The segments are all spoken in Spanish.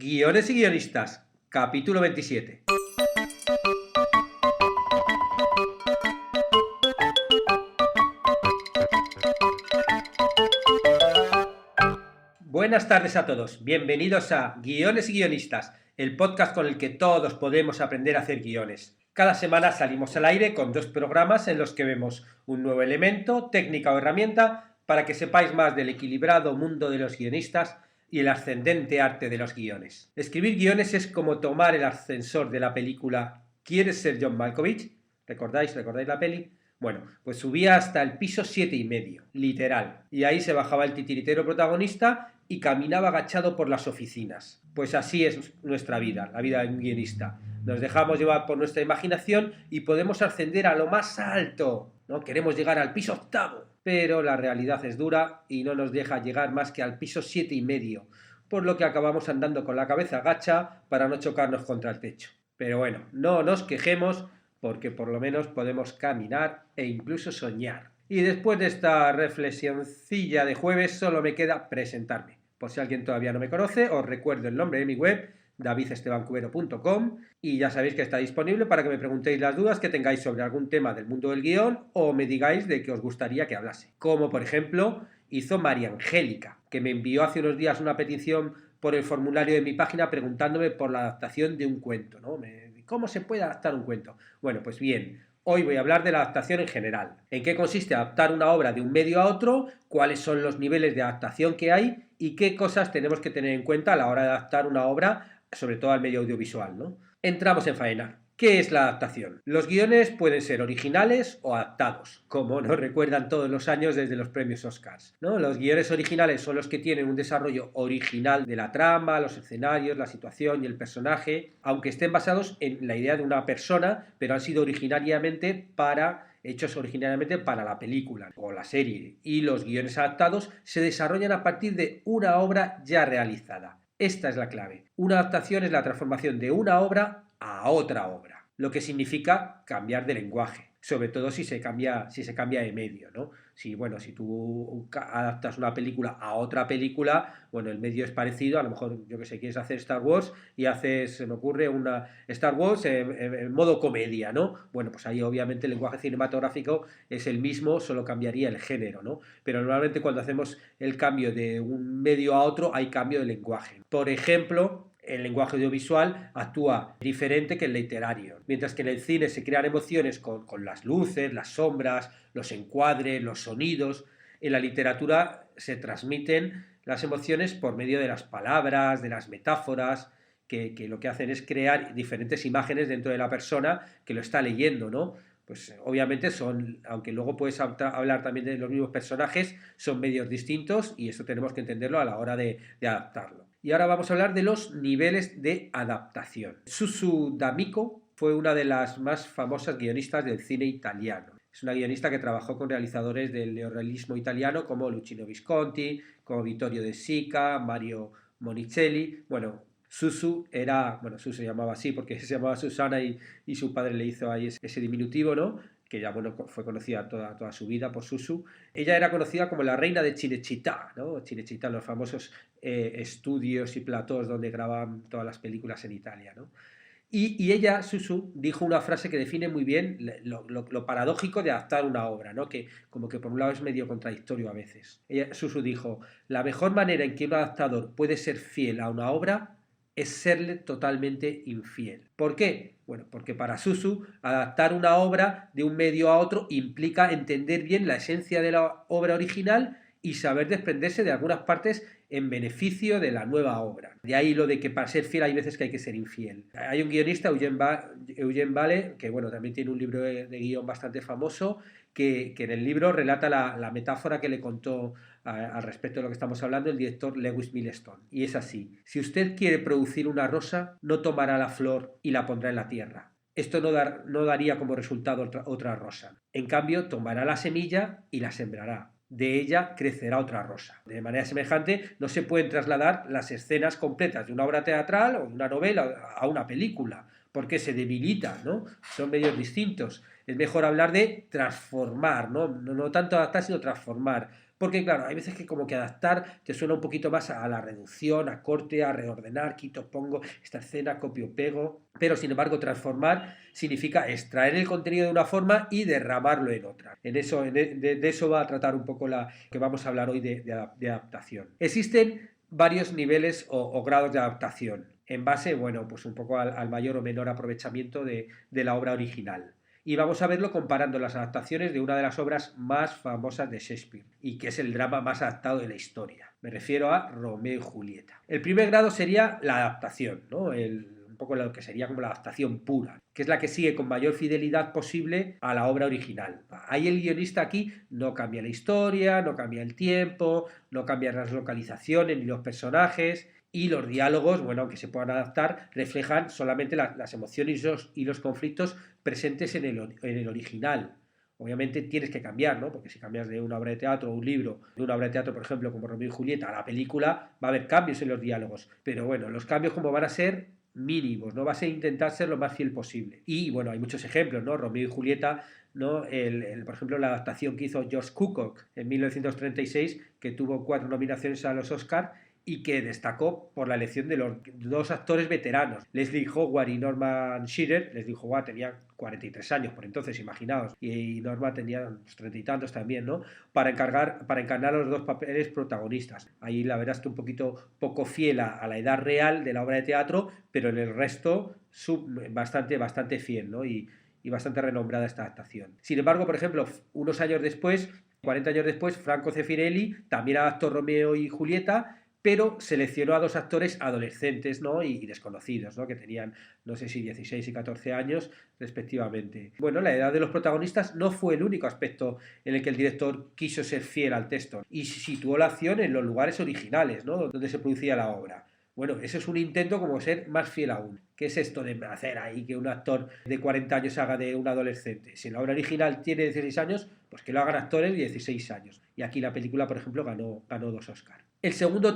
Guiones y guionistas, capítulo 27. Buenas tardes a todos, bienvenidos a Guiones y guionistas, el podcast con el que todos podemos aprender a hacer guiones. Cada semana salimos al aire con 2 programas en los que vemos un nuevo elemento, técnica o herramienta para que sepáis más del equilibrado mundo de los guionistas y el ascendente arte de los guiones. Escribir guiones es como tomar el ascensor de la película ¿Quieres ser John Malkovich? ¿Recordáis la peli? Bueno, pues subía hasta el piso 7,5, literal. Y ahí se bajaba el titiritero protagonista y caminaba agachado por las oficinas. Pues así es nuestra vida, la vida de un guionista. Nos dejamos llevar por nuestra imaginación y podemos ascender a lo más alto, ¿no? Queremos llegar al piso 8, pero la realidad es dura y no nos deja llegar más que al piso 7,5, por lo que acabamos andando con la cabeza agacha para no chocarnos contra el techo. Pero bueno, no nos quejemos, porque por lo menos podemos caminar e incluso soñar. Y después de esta reflexioncilla de jueves solo me queda presentarme. Por si alguien todavía no me conoce, os recuerdo el nombre de mi web, davidestebancubero.com, y ya sabéis que está disponible para que me preguntéis las dudas que tengáis sobre algún tema del mundo del guión o me digáis de qué os gustaría que hablase. Como por ejemplo hizo María Angélica, que me envió hace unos días una petición por el formulario de mi página preguntándome por la adaptación de un cuento, ¿no? ¿Cómo se puede adaptar un cuento? Bueno, pues bien, hoy voy a hablar de la adaptación en general. ¿En qué consiste adaptar una obra de un medio a otro? ¿Cuáles son los niveles de adaptación que hay? ¿Y qué cosas tenemos que tener en cuenta a la hora de adaptar una obra, sobre todo al medio audiovisual, ¿no? Entramos en faena. ¿Qué es la adaptación? Los guiones pueden ser originales o adaptados, como nos recuerdan todos los años desde los premios Oscars, ¿no? Los guiones originales son los que tienen un desarrollo original de la trama, los escenarios, la situación y el personaje, aunque estén basados en la idea de una persona, pero han sido hechos originariamente para la película o la serie, y los guiones adaptados se desarrollan a partir de una obra ya realizada. Esta es la clave. Una adaptación es la transformación de una obra a otra obra, lo que significa cambiar de lenguaje, sobre todo si se cambia de medio, ¿no? Si tú adaptas una película a otra película, bueno, el medio es parecido, a lo mejor, yo que sé, quieres hacer Star Wars y se me ocurre una Star Wars en modo comedia, ¿no? Bueno, pues ahí obviamente el lenguaje cinematográfico es el mismo, solo cambiaría el género, ¿no? Pero normalmente cuando hacemos el cambio de un medio a otro hay cambio de lenguaje. Por ejemplo, el lenguaje audiovisual actúa diferente que el literario. Mientras que en el cine se crean emociones con las luces, las sombras, los encuadres, los sonidos, en la literatura se transmiten las emociones por medio de las palabras, de las metáforas, que lo que hacen es crear diferentes imágenes dentro de la persona que lo está leyendo, ¿no? Pues obviamente aunque luego puedes hablar también de los mismos personajes, son medios distintos y eso tenemos que entenderlo a la hora de adaptarlo. Y ahora vamos a hablar de los niveles de adaptación. Susu D'Amico fue una de las más famosas guionistas del cine italiano. Es una guionista que trabajó con realizadores del neorrealismo italiano como Luchino Visconti, como Vittorio De Sica, Mario Monicelli. Susu se llamaba así porque se llamaba Susana y su padre le hizo ahí ese diminutivo, ¿no? Que ya fue conocida toda su vida por Susu. Ella era conocida como la reina de Cinecittà, ¿no? Cinecittà, los famosos estudios y platós donde grababan todas las películas en Italia, ¿no? Y ella, Susu, dijo una frase que define muy bien lo paradójico de adaptar una obra, ¿no? Que como que por un lado es medio contradictorio a veces. Susu dijo: la mejor manera en que un adaptador puede ser fiel a una obra es serle totalmente infiel. ¿Por qué? Bueno, porque para Susu adaptar una obra de un medio a otro implica entender bien la esencia de la obra original y saber desprenderse de algunas partes en beneficio de la nueva obra. De ahí lo de que para ser fiel hay veces que hay que ser infiel. Hay un guionista, Eugene Vale, que también tiene un libro de guión bastante famoso, que en el libro relata la metáfora que le contó al respecto de lo que estamos hablando el director Lewis Milestone. Y es así: si usted quiere producir una rosa, no tomará la flor y la pondrá en la tierra. Esto no daría como resultado otra rosa. En cambio, tomará la semilla y la sembrará. De ella crecerá otra rosa. De manera semejante, no se pueden trasladar las escenas completas de una obra teatral o de una novela a una película, porque se debilita, ¿no? Son medios distintos. Es mejor hablar de transformar, ¿no? No tanto adaptar, sino transformar. Porque claro, hay veces que como que adaptar te suena un poquito más a la reducción, a corte, a reordenar, quito, pongo esta escena, copio, pego, pero sin embargo transformar significa extraer el contenido de una forma y derramarlo en otra. En eso, de eso va a tratar un poco la que vamos a hablar hoy de adaptación. Existen varios niveles o grados de adaptación en base, bueno, pues un poco al mayor o menor aprovechamiento de la obra original. Y vamos a verlo comparando las adaptaciones de una de las obras más famosas de Shakespeare y que es el drama más adaptado de la historia. Me refiero a Romeo y Julieta. El primer grado sería la adaptación, ¿no? Un poco lo que sería como la adaptación pura, que es la que sigue con mayor fidelidad posible a la obra original. Ahí el guionista aquí no cambia la historia, no cambia el tiempo, no cambia las localizaciones ni los personajes, y los diálogos, bueno, aunque se puedan adaptar, reflejan solamente las emociones y los conflictos presentes en el original. Obviamente tienes que cambiar, ¿no? Porque si cambias de una obra de teatro o un libro, de una obra de teatro, por ejemplo, como Romeo y Julieta, a la película, va a haber cambios en los diálogos. Pero bueno, los cambios como van a ser mínimos, ¿no? Vas a intentar ser lo más fiel posible. Y bueno, hay muchos ejemplos, ¿no? Romeo y Julieta, ¿no? Por ejemplo, la adaptación que hizo Josh Cukor en 1936, que tuvo 4 nominaciones a los Oscar y que destacó por la elección de los dos actores veteranos, Leslie Howard y Norman Shearer. Leslie Howard tenía 43 años por entonces, imaginaos, y Norman tenía unos 30 y tantos también, ¿no? Para encarnar los dos papeles protagonistas. Ahí la verdad es que un poco fiel a la edad real de la obra de teatro, pero en el resto bastante fiel, ¿no? Y bastante renombrada esta adaptación. Sin embargo, por ejemplo, unos años después, 40 años después, Franco Zeffirelli también adaptó Romeo y Julieta, pero seleccionó a dos actores adolescentes, ¿no? y desconocidos, ¿no? Que tenían, no sé si 16 y 14 años respectivamente. Bueno, la edad de los protagonistas no fue el único aspecto en el que el director quiso ser fiel al texto y situó la acción en los lugares originales, ¿no? Donde se producía la obra. Bueno, eso es un intento como ser más fiel aún. ¿Qué es esto de hacer ahí que un actor de 40 años haga de un adolescente? Si la obra original tiene 16 años, pues que lo hagan actores de 16 años. Y aquí la película, por ejemplo, ganó 2 Oscars. El segundo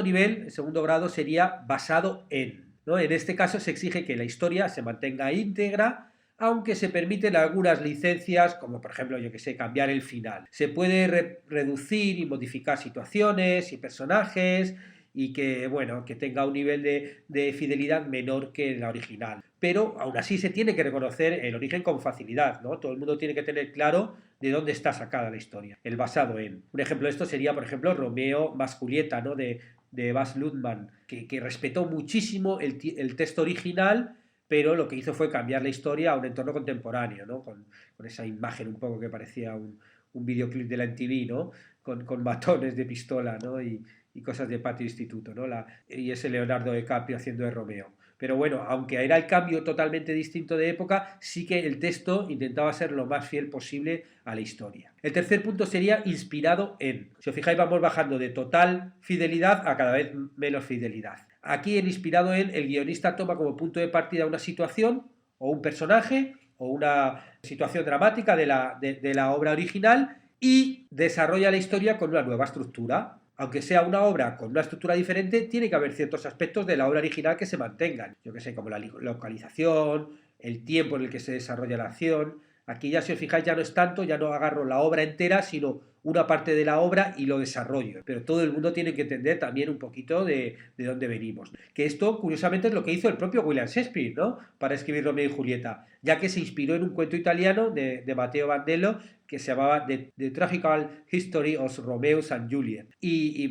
nivel, el segundo grado sería basado en, ¿no? En este caso se exige que la historia se mantenga íntegra, aunque se permiten algunas licencias, como por ejemplo, yo que sé, cambiar el final. Se puede reducir y modificar situaciones y personajes y que, bueno, que tenga un nivel de fidelidad menor que la original. Pero aún así se tiene que reconocer el origen con facilidad, ¿no? Todo el mundo tiene que tener claro de dónde está sacada la historia, el basado en. Un ejemplo de esto sería, por ejemplo, Romeo más Julieta, ¿no? De Baz Luhrmann, que respetó muchísimo el texto original, pero lo que hizo fue cambiar la historia a un entorno contemporáneo, ¿no? Con esa imagen un poco que parecía un videoclip de la MTV, ¿no? Con matones de pistola, ¿no? Y cosas de patio instituto, ¿no? Y ese Leonardo DiCaprio haciendo de Romeo. Pero bueno, aunque era el cambio totalmente distinto de época, sí que el texto intentaba ser lo más fiel posible a la historia. El tercer punto sería inspirado en. Si os fijáis, vamos bajando de total fidelidad a cada vez menos fidelidad. Aquí en inspirado en, el guionista toma como punto de partida una situación o un personaje o una situación dramática de la obra original y desarrolla la historia con una nueva estructura. Aunque sea una obra con una estructura diferente, tiene que haber ciertos aspectos de la obra original que se mantengan. Yo que sé, como la localización, el tiempo en el que se desarrolla la acción. Aquí ya, si os fijáis, ya no es tanto, ya no agarro la obra entera, sino una parte de la obra y lo desarrollo. Pero todo el mundo tiene que entender también un poquito de dónde venimos. Que esto, curiosamente, es lo que hizo el propio William Shakespeare, ¿no? Para escribir Romeo y Julieta, ya que se inspiró en un cuento italiano de Matteo Bandello que se llamaba The Tragical History of Romeo and Juliet.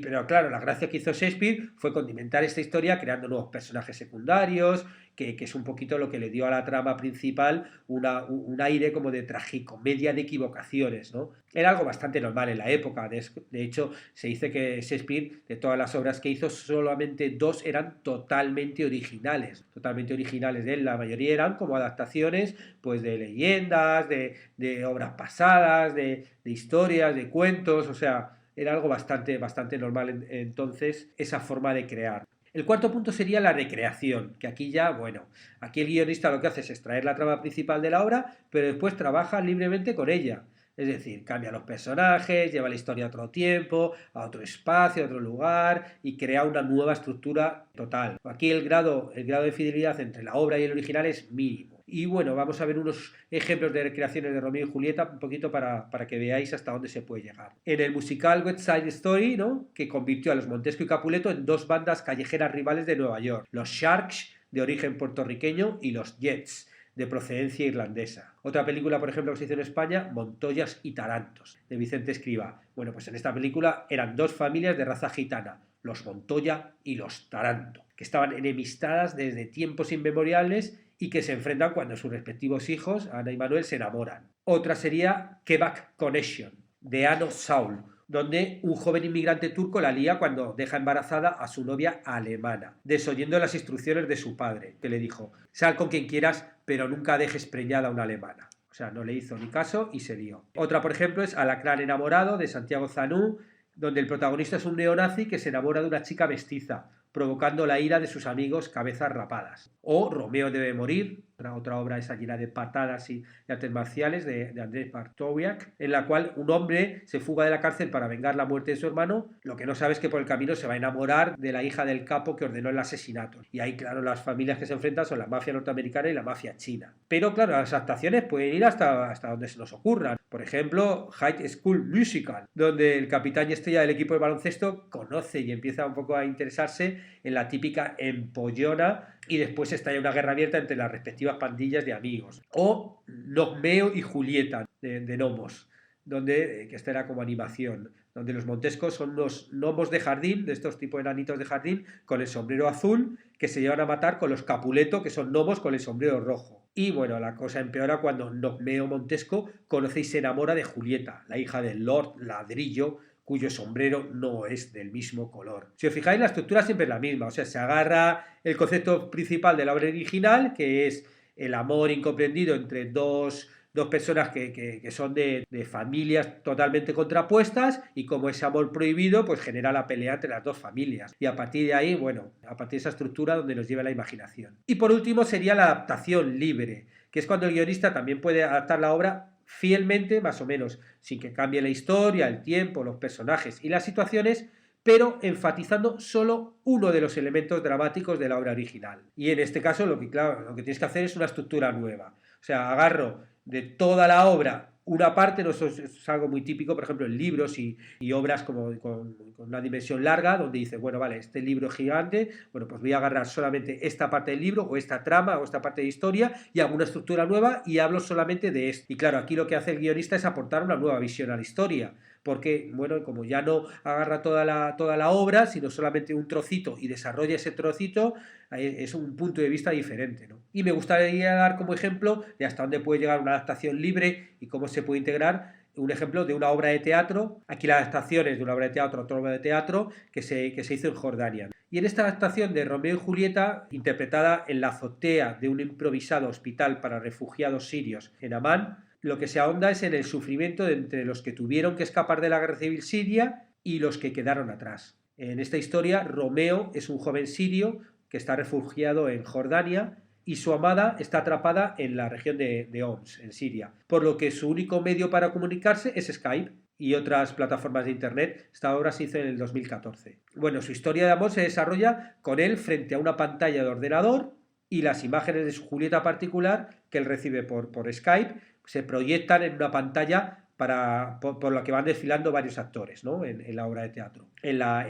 Pero claro, la gracia que hizo Shakespeare fue condimentar esta historia creando nuevos personajes secundarios, que es un poquito lo que le dio a la trama principal un aire como de tragicomedia de equivocaciones, ¿no? Era algo bastante normal en la época. De hecho, se dice que Shakespeare, de todas las obras que hizo, solamente 2 eran totalmente originales de él. La mayoría eran como adaptaciones pues de leyendas, de obras pasadas, de historias, de cuentos, o sea, era algo bastante normal entonces esa forma de crear. El cuarto punto sería la recreación, que aquí ya, bueno, aquí el guionista lo que hace es extraer la trama principal de la obra, pero después trabaja libremente con ella. Es decir, cambia los personajes, lleva la historia a otro tiempo, a otro espacio, a otro lugar y crea una nueva estructura total. Aquí el grado de fidelidad entre la obra y el original es mínimo. Y bueno, vamos a ver unos ejemplos de recreaciones de Romeo y Julieta, un poquito para que veáis hasta dónde se puede llegar. En el musical West Side Story, ¿no?, que convirtió a los Montesco y Capuleto en dos bandas callejeras rivales de Nueva York, los Sharks, de origen puertorriqueño, y los Jets, de procedencia irlandesa. Otra película, por ejemplo, que se hizo en España, Montoyas y Tarantos, de Vicente Escrivá. Bueno, pues en esta película eran dos familias de raza gitana, los Montoya y los Taranto, que estaban enemistadas desde tiempos inmemoriales y que se enfrentan cuando sus respectivos hijos, Ana y Manuel, se enamoran. Otra sería Quebec Connection, de Anno Saul, donde un joven inmigrante turco la lía cuando deja embarazada a su novia alemana, desoyendo las instrucciones de su padre, que le dijo: sal con quien quieras, pero nunca dejes preñada a una alemana. O sea, no le hizo ni caso y se lió. Otra, por ejemplo, es Alacrán enamorado, de Santiago Zanú, donde el protagonista es un neonazi que se enamora de una chica mestiza, provocando la ira de sus amigos cabezas rapadas. O Romeo debe morir, otra obra esa llena de patadas y artes marciales de Andrzej Bartkowiak, en la cual un hombre se fuga de la cárcel para vengar la muerte de su hermano. Lo que no sabe es que por el camino se va a enamorar de la hija del capo que ordenó el asesinato. Y ahí, claro, las familias que se enfrentan son la mafia norteamericana y la mafia china. Pero claro, las adaptaciones pueden ir hasta donde se nos ocurran. Por ejemplo, High School Musical, donde el capitán y estrella del equipo de baloncesto conoce y empieza un poco a interesarse en la típica empollona, y después estalla una guerra abierta entre las respectivas pandillas de amigos. O Romeo y Julieta, de Gnomos, donde, que esta era como animación, donde los Montescos son unos gnomos de jardín, de estos tipos de enanitos de jardín, con el sombrero azul, que se llevan a matar con los Capuleto, que son gnomos con el sombrero rojo. Y bueno, la cosa empeora cuando Romeo Montesco conoce y se enamora de Julieta, la hija del Lord Ladrillo, cuyo sombrero no es del mismo color. Si os fijáis, la estructura siempre es la misma, o sea, se agarra el concepto principal de la obra original, que es el amor incomprendido entre dos personas que son de familias totalmente contrapuestas, y como ese amor prohibido pues genera la pelea entre las dos familias, y a partir de ahí, bueno, a partir de esa estructura donde nos lleva la imaginación. Y por último sería la adaptación libre, que es cuando el guionista también puede adaptar la obra fielmente, más o menos, sin que cambie la historia, el tiempo, los personajes y las situaciones, pero enfatizando solo uno de los elementos dramáticos de la obra original. Y en este caso lo que tienes que hacer es una estructura nueva. O sea, agarro de toda la obra una parte, no es algo muy típico, por ejemplo, en libros y obras como con una dimensión larga, donde dice, bueno, vale, este libro es gigante, bueno, pues voy a agarrar solamente esta parte del libro, o esta trama, o esta parte de historia, y hago una estructura nueva y hablo solamente de esto. Y claro, aquí lo que hace el guionista es aportar una nueva visión a la historia, porque, bueno, como ya no agarra toda la obra, sino solamente un trocito y desarrolla ese trocito, es un punto de vista diferente, ¿no? Y me gustaría dar como ejemplo de hasta dónde puede llegar una adaptación libre y cómo se puede integrar un ejemplo de una obra de teatro. Aquí la adaptación es de una obra de teatro, otra obra de teatro que se hizo en Jordania. Y en esta adaptación de Romeo y Julieta, interpretada en la azotea de un improvisado hospital para refugiados sirios en Amán, lo que se ahonda es en el sufrimiento de entre los que tuvieron que escapar de la guerra civil siria y los que quedaron atrás. En esta historia, Romeo es un joven sirio que está refugiado en Jordania, y su amada está atrapada en la región de Homs, en Siria, por lo que su único medio para comunicarse es Skype y otras plataformas de internet. Esta obra se hizo en el 2014. Bueno, su historia de amor se desarrolla con él frente a una pantalla de ordenador, y las imágenes de su Julieta particular que él recibe por Skype se proyectan en una pantalla por la que van desfilando varios actores, ¿no?, en la obra de teatro. En la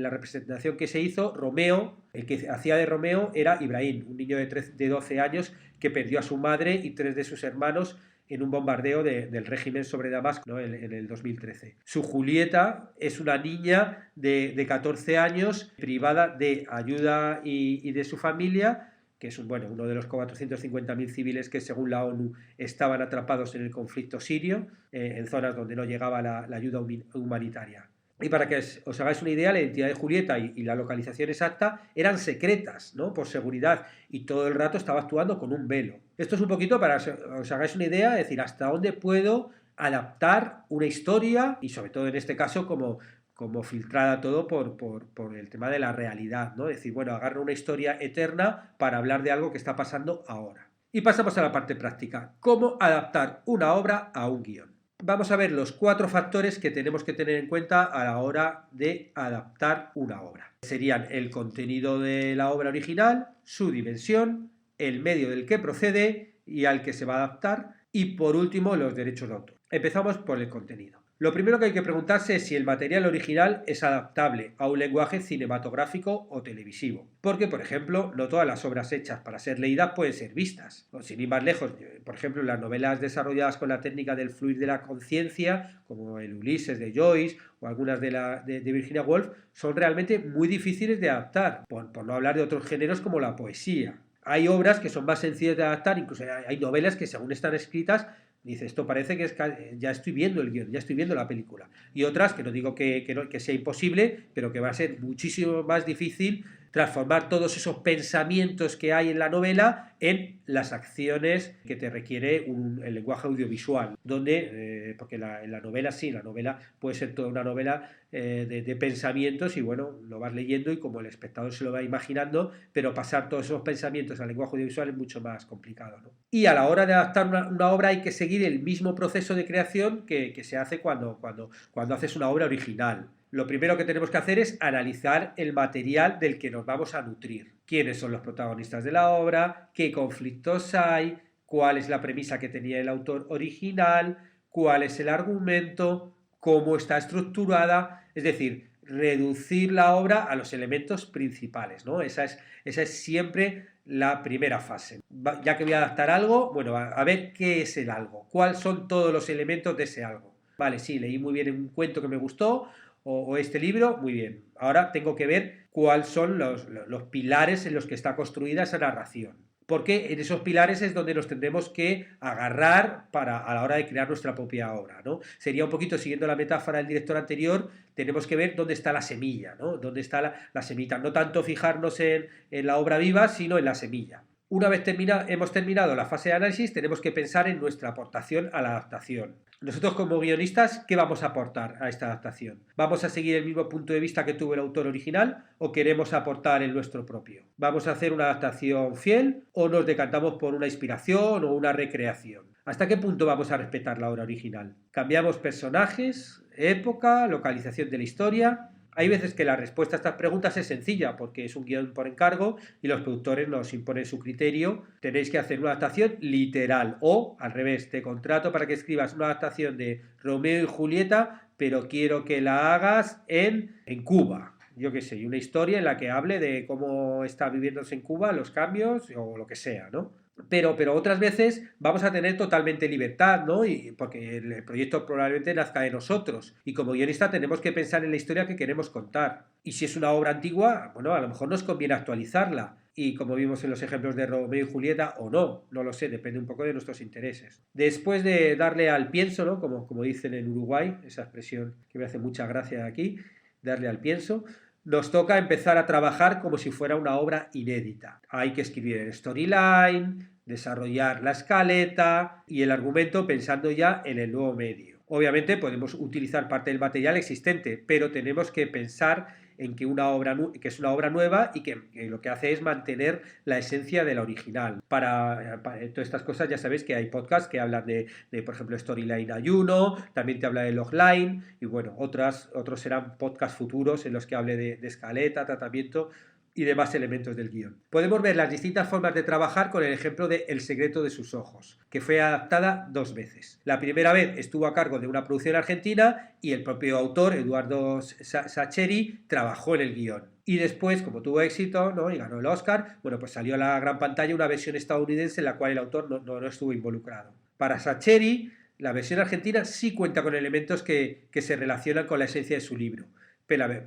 representación que se hizo, Romeo, el que hacía de Romeo era Ibrahim, un niño de 12 años que perdió a su madre y 3 de sus hermanos en un bombardeo del régimen sobre Damasco, ¿no?, en el 2013. Su Julieta es una niña de 14 años privada de ayuda y de su familia, que es uno de los 450.000 civiles que, según la ONU, estaban atrapados en el conflicto sirio, en zonas donde no llegaba la ayuda humanitaria. Y para que os hagáis una idea, la identidad de Julieta y la localización exacta eran secretas, ¿no?, por seguridad, y todo el rato estaba actuando con un velo. Esto es un poquito para que os hagáis una idea, es decir, hasta dónde puedo adaptar una historia, y sobre todo en este caso como filtrada todo por el tema de la realidad, ¿no? Es decir, bueno, agarro una historia eterna para hablar de algo que está pasando ahora. Y pasamos a la parte práctica. ¿Cómo adaptar una obra a un guión? Vamos a ver los 4 factores que tenemos que tener en cuenta a la hora de adaptar una obra. Serían el contenido de la obra original, su dimensión, el medio del que procede y al que se va a adaptar, y por último los derechos de autor. Empezamos por el contenido. Lo primero que hay que preguntarse es si el material original es adaptable a un lenguaje cinematográfico o televisivo. Porque, por ejemplo, no todas las obras hechas para ser leídas pueden ser vistas. Sin ir más lejos, por ejemplo, las novelas desarrolladas con la técnica del fluir de la conciencia, como el Ulises de Joyce o algunas de Virginia Woolf, son realmente muy difíciles de adaptar, por no hablar de otros géneros como la poesía. Hay obras que son más sencillas de adaptar, incluso hay novelas que según están escritas, dice, esto parece que ya estoy viendo el guión, ya estoy viendo la película. Y otras, que no digo que sea imposible, pero que va a ser muchísimo más difícil transformar todos esos pensamientos que hay en la novela en las acciones que te requiere el lenguaje audiovisual, donde, porque en la novela sí, la novela puede ser toda una novela de pensamientos y bueno, lo vas leyendo y como el espectador se lo va imaginando, pero pasar todos esos pensamientos al lenguaje audiovisual es mucho más complicado, ¿no? Y a la hora de adaptar una obra hay que seguir el mismo proceso de creación que se hace cuando haces una obra original. Lo primero que tenemos que hacer es analizar el material del que nos vamos a nutrir. ¿Quiénes son los protagonistas de la obra? ¿Qué conflictos hay? ¿Cuál es la premisa que tenía el autor original? ¿Cuál es el argumento? ¿Cómo está estructurada? Es decir, reducir la obra a los elementos principales, ¿no? Esa es siempre la primera fase. Ya que voy a adaptar algo, bueno, a ver qué es el algo. ¿Cuáles son todos los elementos de ese algo? Vale, sí, leí muy bien un cuento que me gustó, o este libro, muy bien. Ahora tengo que ver cuáles son los pilares en los que está construida esa narración. Porque en esos pilares es donde nos tendremos que agarrar a la hora de crear nuestra propia obra, ¿no? Sería un poquito, siguiendo la metáfora del director anterior, tenemos que ver dónde está la semilla, ¿no? Dónde está la semilla. No tanto fijarnos en la obra viva, sino en la semilla. Una vez hemos terminado la fase de análisis, tenemos que pensar en nuestra aportación a la adaptación. Nosotros como guionistas, ¿qué vamos a aportar a esta adaptación? ¿Vamos a seguir el mismo punto de vista que tuvo el autor original o queremos aportar el nuestro propio? ¿Vamos a hacer una adaptación fiel o nos decantamos por una inspiración o una recreación? ¿Hasta qué punto vamos a respetar la obra original? ¿Cambiamos personajes, época, localización de la historia? Hay veces que la respuesta a estas preguntas es sencilla porque es un guión por encargo y los productores nos imponen su criterio. Tenéis que hacer una adaptación literal o, al revés, te contrato para que escribas una adaptación de Romeo y Julieta, pero quiero que la hagas en Cuba. Yo qué sé, una historia en la que hable de cómo está viviéndose en Cuba, los cambios o lo que sea, ¿no? Pero otras veces vamos a tener totalmente libertad, ¿no? Y porque el proyecto probablemente nazca de nosotros. Y como guionista tenemos que pensar en la historia que queremos contar. Y si es una obra antigua, bueno, a lo mejor nos conviene actualizarla. Y como vimos en los ejemplos de Romeo y Julieta, o no lo sé, depende un poco de nuestros intereses. Después de darle al pienso, ¿no? Como dicen en Uruguay, esa expresión que me hace mucha gracia aquí, darle al pienso, nos toca empezar a trabajar como si fuera una obra inédita. Hay que escribir el storyline, desarrollar la escaleta y el argumento pensando ya en el nuevo medio. Obviamente podemos utilizar parte del material existente, pero tenemos que pensar en que es una obra nueva y que lo que hace es mantener la esencia de la original. Para todas estas cosas ya sabéis que hay podcasts que hablan de por ejemplo, Storyline Ayuno, también te habla de Logline y bueno, otros serán podcasts futuros en los que hable de escaleta, tratamiento y demás elementos del guión. Podemos ver las distintas formas de trabajar con el ejemplo de El secreto de sus ojos, que fue adaptada 2 veces. La primera vez estuvo a cargo de una producción argentina y el propio autor, Eduardo Sacheri, trabajó en el guión. Y después, como tuvo éxito, ¿no? Y ganó el Oscar, bueno, pues salió a la gran pantalla una versión estadounidense en la cual el autor no estuvo involucrado. Para Sacheri, la versión argentina sí cuenta con elementos que se relacionan con la esencia de su libro.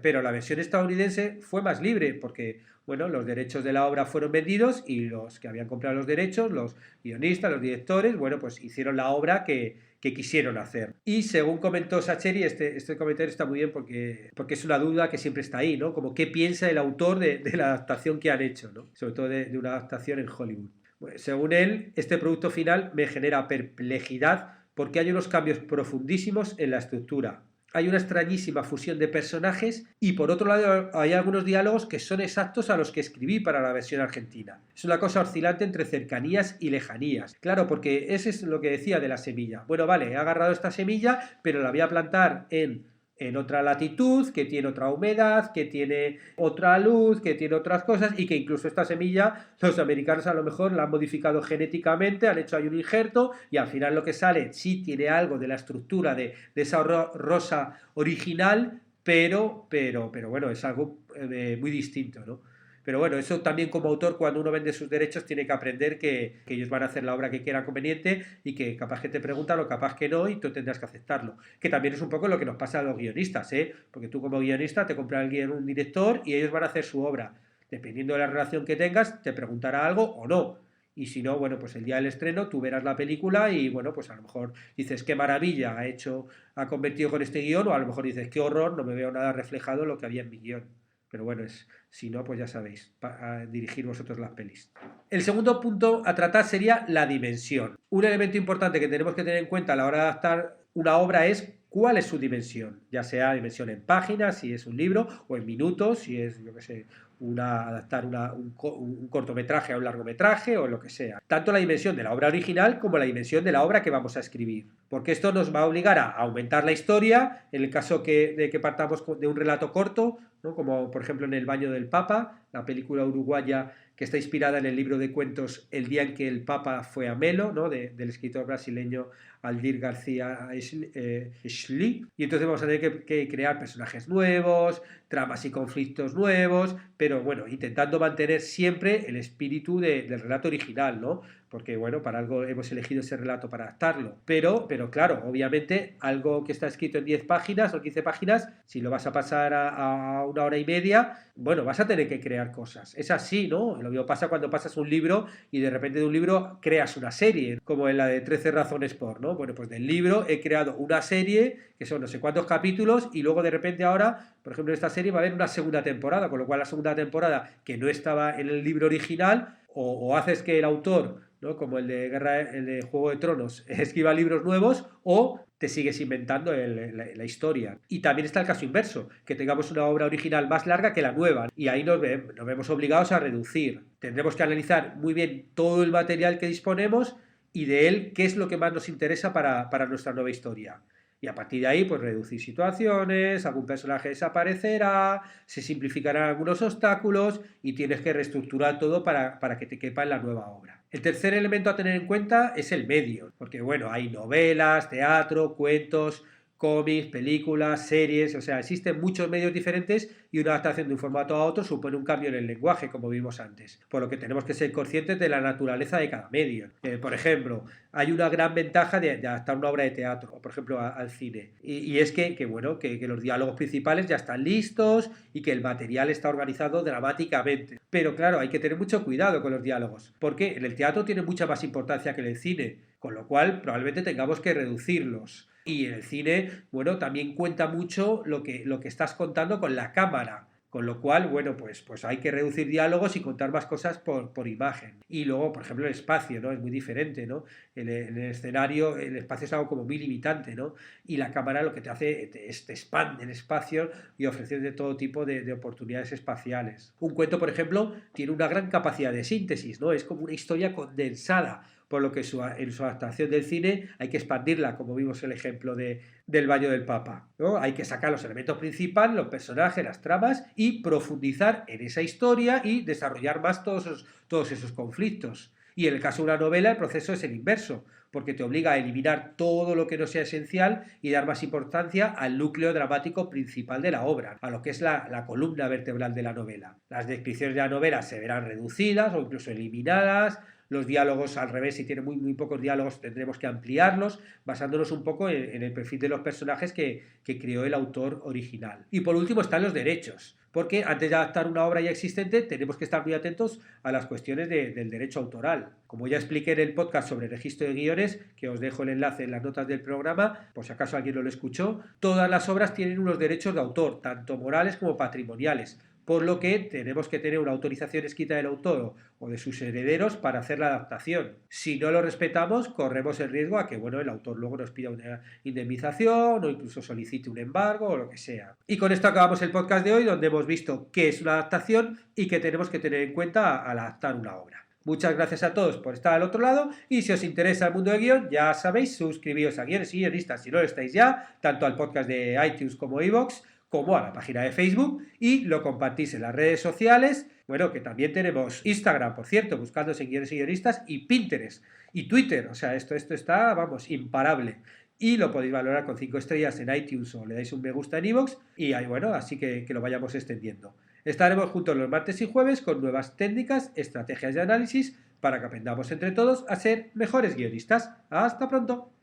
Pero la versión estadounidense fue más libre porque, bueno, los derechos de la obra fueron vendidos y los que habían comprado los derechos, los guionistas, los directores, bueno, pues hicieron la obra que quisieron hacer. Y según comentó Sacheri, este comentario está muy bien porque es una duda que siempre está ahí, ¿no? Como qué piensa el autor de la adaptación que han hecho, ¿no? Sobre todo de una adaptación en Hollywood. Bueno, según él, este producto final me genera perplejidad porque hay unos cambios profundísimos en la estructura. Hay una extrañísima fusión de personajes y por otro lado hay algunos diálogos que son exactos a los que escribí para la versión argentina. Es una cosa oscilante entre cercanías y lejanías. Claro, porque ese es lo que decía de la semilla. Bueno, vale, he agarrado esta semilla, pero la voy a plantar en en otra latitud, que tiene otra humedad, que tiene otra luz, que tiene otras cosas y que incluso esta semilla los americanos a lo mejor la han modificado genéticamente, han hecho ahí un injerto y al final lo que sale sí tiene algo de la estructura de esa rosa original, pero bueno, es algo muy distinto, ¿no? Pero bueno, eso también como autor, cuando uno vende sus derechos, tiene que aprender que ellos van a hacer la obra que quieran conveniente y que capaz que te preguntan o capaz que no y tú tendrás que aceptarlo. Que también es un poco lo que nos pasa a los guionistas, ¿eh? Porque tú como guionista te compras el guion un director y ellos van a hacer su obra. Dependiendo de la relación que tengas, te preguntará algo o no. Y si no, bueno, pues el día del estreno tú verás la película y bueno, pues a lo mejor dices qué maravilla ha convertido con este guión, o a lo mejor dices qué horror, no me veo nada reflejado en lo que había en mi guión. Pero bueno, si no, pues ya sabéis, a dirigir vosotros las pelis. El segundo punto a tratar sería la dimensión. Un elemento importante que tenemos que tener en cuenta a la hora de adaptar una obra es cuál es su dimensión, ya sea dimensión en páginas, si es un libro, o en minutos, si es, yo qué sé, adaptar un cortometraje a un largometraje o lo que sea. Tanto la dimensión de la obra original como la dimensión de la obra que vamos a escribir. Porque esto nos va a obligar a aumentar la historia, en el caso de que partamos de un relato corto, ¿no? Como por ejemplo en El baño del Papa, la película uruguaya que está inspirada en el libro de cuentos El día en que el Papa fue a Melo, ¿no? Del escritor brasileño Aldir García Schli. Y entonces vamos a tener que crear personajes nuevos, tramas y conflictos nuevos, pero bueno, intentando mantener siempre el espíritu del relato original, ¿no? Porque bueno, para algo hemos elegido ese relato para adaptarlo. Pero claro, obviamente algo que está escrito en 10 páginas o 15 páginas, si lo vas a pasar a 1 hora y media, bueno, vas a tener que crear cosas. Es así, ¿no? Lo mismo pasa cuando pasas un libro y de repente de un libro creas una serie, como en la de 13 razones por, ¿no? Bueno, pues del libro he creado una serie que son no sé cuántos capítulos y luego de repente ahora, por ejemplo, en esta serie va a haber una segunda temporada, con lo cual la segunda temporada que no estaba en el libro original, o haces que el autor, ¿no? Como el de Juego de Tronos, escriba libros nuevos, o te sigues inventando la historia. Y también está el caso inverso, que tengamos una obra original más larga que la nueva, y ahí nos vemos obligados a reducir. Tendremos que analizar muy bien todo el material que disponemos y de él qué es lo que más nos interesa para nuestra nueva historia. Y a partir de ahí, pues reducir situaciones, algún personaje desaparecerá, se simplificarán algunos obstáculos y tienes que reestructurar todo para que te quepa en la nueva obra. El tercer elemento a tener en cuenta es el medio, porque bueno, hay novelas, teatro, cuentos, cómics, películas, series, o sea, existen muchos medios diferentes y una adaptación de un formato a otro supone un cambio en el lenguaje, como vimos antes, por lo que tenemos que ser conscientes de la naturaleza de cada medio. Por ejemplo, hay una gran ventaja de adaptar una obra de teatro, o por ejemplo al cine, y es que los diálogos principales ya están listos y que el material está organizado dramáticamente. Pero claro, hay que tener mucho cuidado con los diálogos, porque en el teatro tiene mucha más importancia que en el cine, con lo cual probablemente tengamos que reducirlos. Y en el cine, bueno, también cuenta mucho lo que estás contando con la cámara. Con lo cual, bueno, pues hay que reducir diálogos y contar más cosas por imagen. Y luego, por ejemplo, el espacio, ¿no? Es muy diferente, ¿no? En el escenario, el espacio es algo como muy limitante, ¿no? Y la cámara lo que te hace es te expande el espacio y ofrece de todo tipo de oportunidades espaciales. Un cuento, por ejemplo, tiene una gran capacidad de síntesis, ¿no? Es como una historia condensada, por lo que en su adaptación del cine hay que expandirla, como vimos el ejemplo del baño del Papa, ¿no? Hay que sacar los elementos principales, los personajes, las tramas y profundizar en esa historia y desarrollar más todos esos conflictos. Y en el caso de una novela el proceso es el inverso, porque te obliga a eliminar todo lo que no sea esencial y dar más importancia al núcleo dramático principal de la obra, a lo que es la columna vertebral de la novela. Las descripciones de la novela se verán reducidas o incluso eliminadas. Los diálogos al revés, si tiene muy pocos diálogos tendremos que ampliarlos, basándonos un poco en el perfil de los personajes que creó el autor original. Y por último están los derechos, porque antes de adaptar una obra ya existente tenemos que estar muy atentos a las cuestiones del derecho autoral. Como ya expliqué en el podcast sobre el registro de guiones, que os dejo el enlace en las notas del programa, por si acaso alguien no lo escuchó, todas las obras tienen unos derechos de autor, tanto morales como patrimoniales, por lo que tenemos que tener una autorización escrita del autor o de sus herederos para hacer la adaptación. Si no lo respetamos, corremos el riesgo a que el autor luego nos pida una indemnización o incluso solicite un embargo o lo que sea. Y con esto acabamos el podcast de hoy, donde hemos visto qué es una adaptación y qué tenemos que tener en cuenta al adaptar una obra. Muchas gracias a todos por estar al otro lado y si os interesa el mundo del guión, ya sabéis, suscribíos a Guiones y Guionistas si no lo estáis ya, tanto al podcast de iTunes como iVoox, como a la página de Facebook y lo compartís en las redes sociales. Bueno, que también tenemos Instagram, por cierto, buscándose en Guiones y Guionistas y Pinterest y Twitter. O sea, esto está, vamos, imparable. Y lo podéis valorar con 5 estrellas en iTunes o le dais un me gusta en iVoox y ahí, bueno, así que lo vayamos extendiendo. Estaremos juntos los martes y jueves con nuevas técnicas, estrategias de análisis para que aprendamos entre todos a ser mejores guionistas. ¡Hasta pronto!